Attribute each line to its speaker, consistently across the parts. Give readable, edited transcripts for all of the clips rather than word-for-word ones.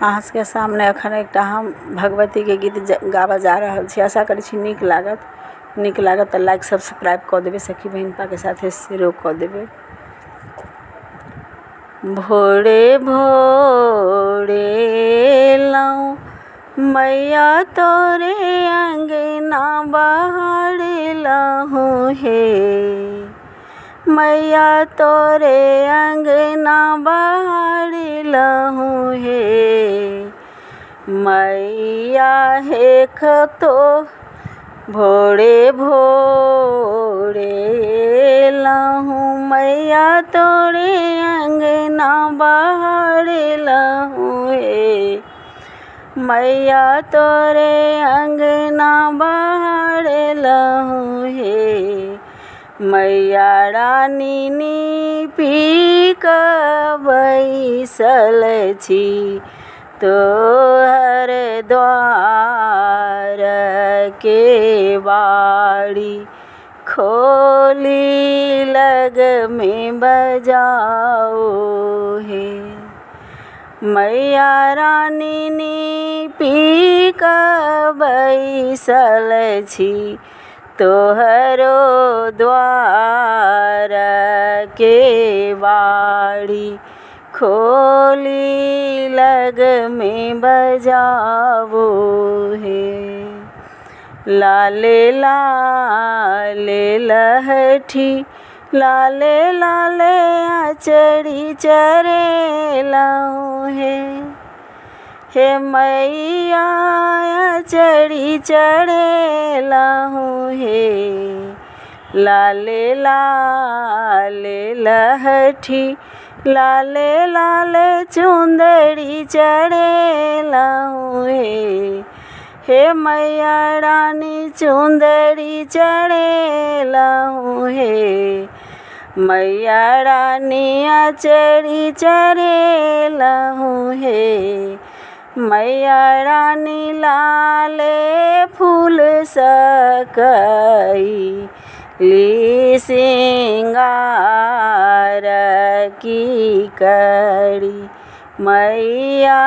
Speaker 1: अहाँ सबके सामने अखन एकटा हम भगवती के गीत गाबऽ जा रहल छी। आशा करै छी नीक लागत तऽ लाइक सब्सक्राइब कऽ देबै, सखी बहिनपा के साथे शेयरो कऽ देबै। भोरे भोरे लाऊं मैया तोरे अंगना बाहर लाहूं हे, मैया तोरे अंगना बाहर लाहूं हे, मैया हेख तो भोरे भोरे लाहूं मैया तोरे अंगना बाहर लाहूं हे, मैया तोरे अंगना बाहर लाहूं हे, मैया रानी नीपी कऽ बैसल छी तोहर द्वार के बाड़ी, खोली लग में बजाओ हे, मैया रानी नीपी कऽ बैसल छी तोहरो द्वार के बाड़ी, खोली लग में बजाओ हे। लाले लाले लहठी लाले लाले आचरी चरे लाऊं हे मैया आचरी चढ़े लाऊं हे, लाले लाले लहठी लाले लाले चुंदड़ी चढ़े लाऊं हे मैया रानी चुंदड़ी चढ़े लाऊं हे, मैया रानी आचरी चढ़े लाऊं हे, मैया रानी लाले फूल सकई ली सिंगार की कड़ी, मैया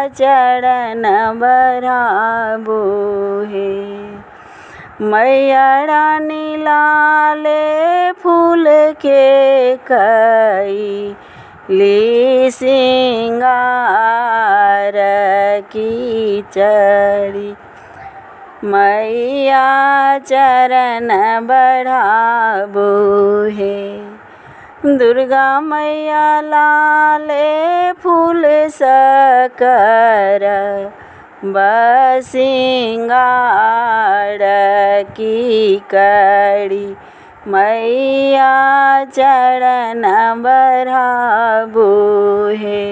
Speaker 1: चरण बराबो हे, मैया रानी लाले फूल के कई ली सिंगार की चढ़ी, मैया चरण बढ़ाबो हे, दुर्गा मैया लाले फूल सकर बसिंगार की कड़ी, मैया चरण बढ़ाबो हे,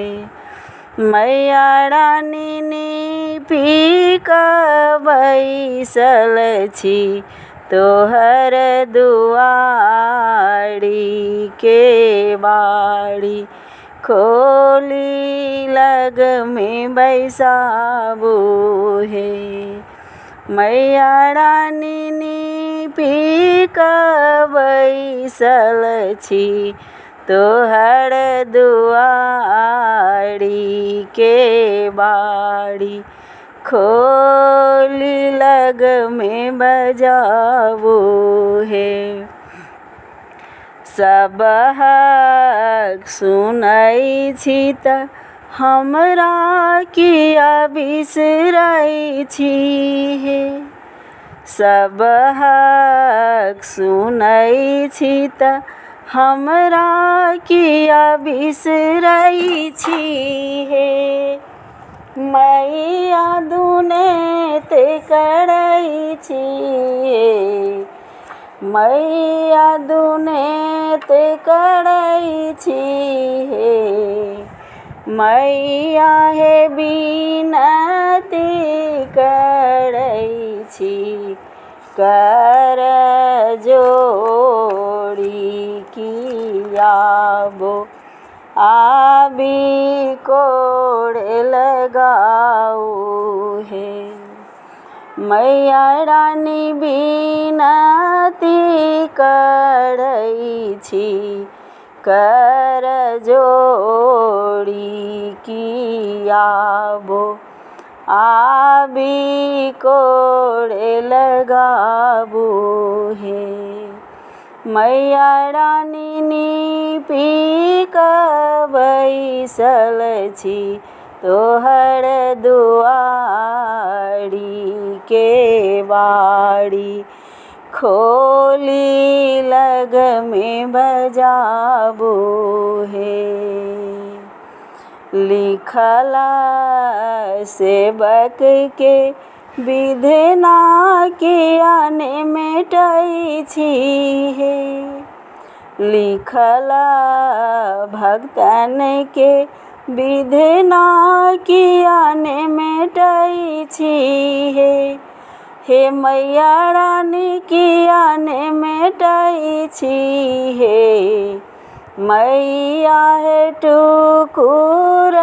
Speaker 1: मैया रानी नीपी कऽ बैसल छी तोहर दुआरी के बाड़ी, खोली लग में बैसाबो हे, मैया रानी नीपी कऽ बैसल छी तोहर दुआरी के बाड़ी, खोली लग में बजाबो हे। सब हक सुनै छी तऽ हमरा किया बिसरै छी हे, सब हक सुनै छी तऽ हमरा किया बिसरै छी हे, मैया दुनैत करै छी हे, मैया दुनैत करै छी हे, मैया हे बिनती करै छी कर जोड़ी कियाबो आबी कोड़ लगाओ हे, मैया रानी बिनती करै छी कर जोड़ी की आबो आबी कोड़े लगाबो हे। मैया रानी नीपी क बैसल छी तोहर दुआरी के बाड़ी, खोली लग में बजाबो हे। लिखला सेवक के विधना कियाने मेटै छी हे। लिखला भक्तन के विधना कियाने मेटै छी हे। हे मैया रानी कियाने मेटै छी हे। मैया हे टुकुर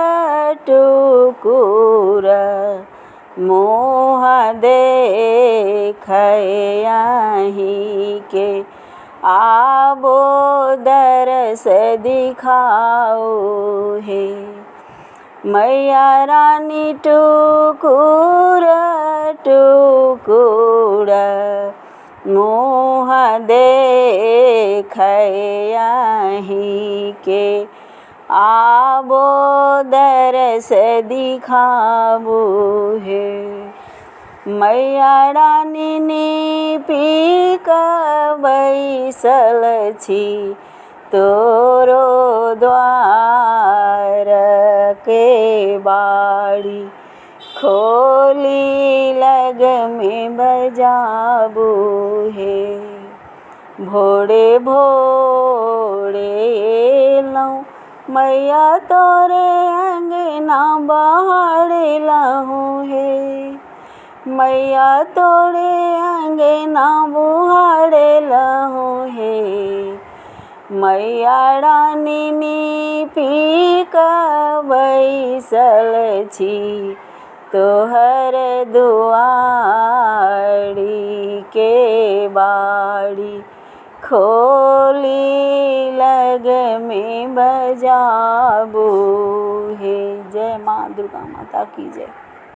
Speaker 1: टुकुर मोह देखै अहीं के, आबो दरस दिखाओ हे। मैया रानी टुकुर टुकुर मोह देखै अहीं के, आबो दरस दिखाबो हे। मैया रानी नीपी क बैसल छी तोरो द्वार के बाड़ी, खोली लग में बजाबो हे। भोरे भोरे एलौं मैया तोरे अंगना बहारलहुँ हे। मैया तोरे अंगना बहारलहुँ हे। मैया रानी नीपी क बैसल छी तोहर दुआरी के बाड़ी, खोली लग में बजाबो हे। जय माँ दुर्गा माता की जय।